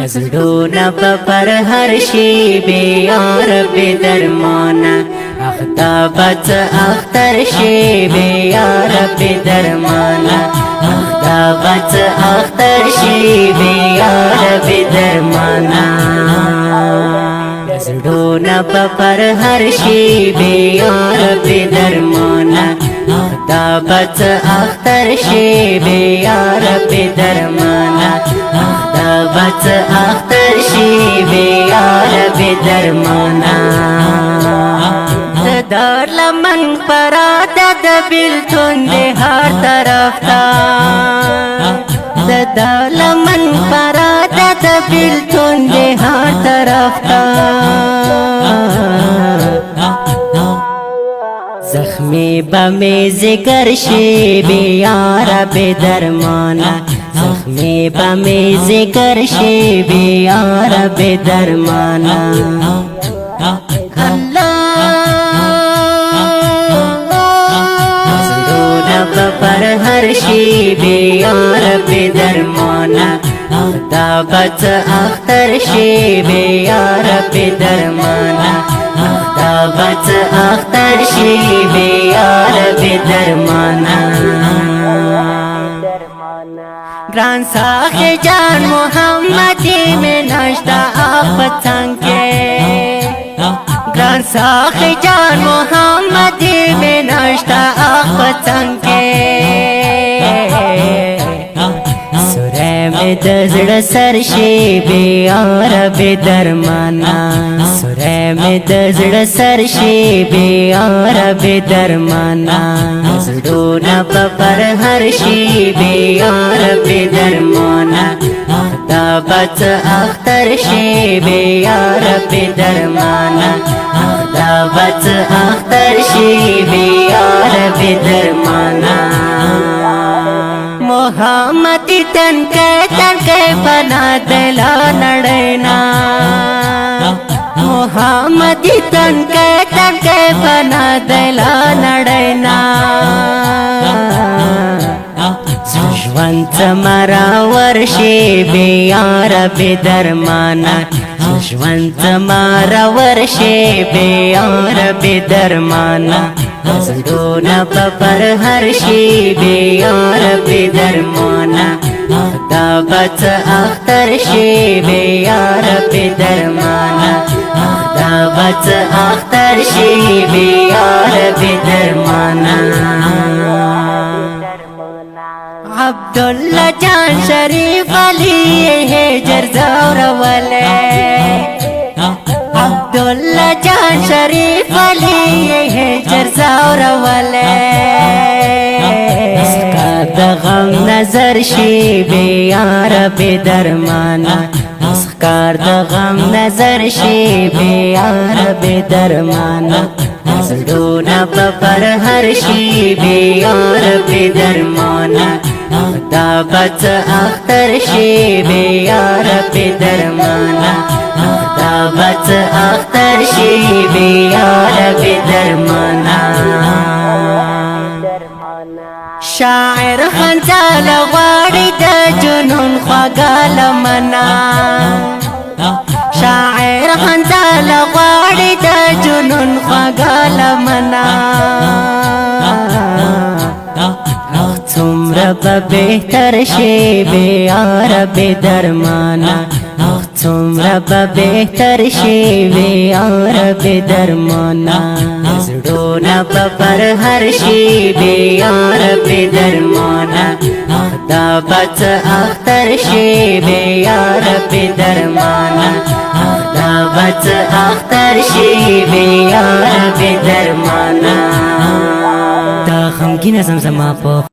دزړونه په پر هر شي بې یاره بې درمانه اختابت اختر شي بې یاره بې درمانه اختابت اختر شي بې یاره بې درمانه دزړونه په پر هر شي بې یاره بې درمانه اختابت اختر شي بې یاره بې درمانه اختابت اختر شي بې یاره بې درمانه دار لمن پراته د بیلتون د هر طرف ته دار لمن پراته د بیلتون د هر طرف ته زخمی بمی ذکر شی بی یارا بی درمانا زخمی بمی ذکر شی بی یارا بی درمانا پر هر شی بی یارا بی درمانا اختابت اختر شی بی یارا بی درمانا اختابت اختر شی بی یارا بی درمانا گران ساخ جان محمدی میں نشتا آفتن کے گران ساخ جان محمدی میں نشتا آفتن کے سورہ میں دزڑ سر شی بی یارا بی درمانا سورہ میں دزڑ سر شی بی یارا بی درمانا زڑونا پر ہر شی بی یارا بی درمانا اختابت اختر شی بی یارا بی درمانا اختابت اختر شی بی یارا بی درمانا محمدی تن کے بنا دلا نڑینا محمدی تن کے بنا دلا نڑینا ژوند مرا ورشي بی یاره بی درمانا ژوند مرا ورشي بی یاره بی درمانا زړونه په پر هر شي بی یاره بی درمانا اختابت اختر شي بی یاره بی درمانا اختابت اختر شي بی یاره بی درمانا عبداللہ جان شریف علی ہے جرزور والے عبداللہ جان شریف علی ہے جرزور والے اس کا دغم نظر شی بی یارا بی درمانا اس کا دغم نظر شی بی یارا بی درمانا زړونه په پر هر شي بی یاره بی درمانا اختابت اختر شي بی یاره بی درمانا اختابت اختر شي بی یاره بی درمانا شاعر خنزال غواړي د جنون خواږه لمنا شاعر خنزال غواړي د جنون خواږه لمنا څومره به بهتر شي بی یاره بی درمانا څومره به بهتر شي بی یاره بی درمانا زړونه به پر هر شي بی یاره بی درمانا اختابت اختر شي بی یاره بی درمانا اختابت اختر شي بی یاره بی درمانا دا غمګینه زمزمه په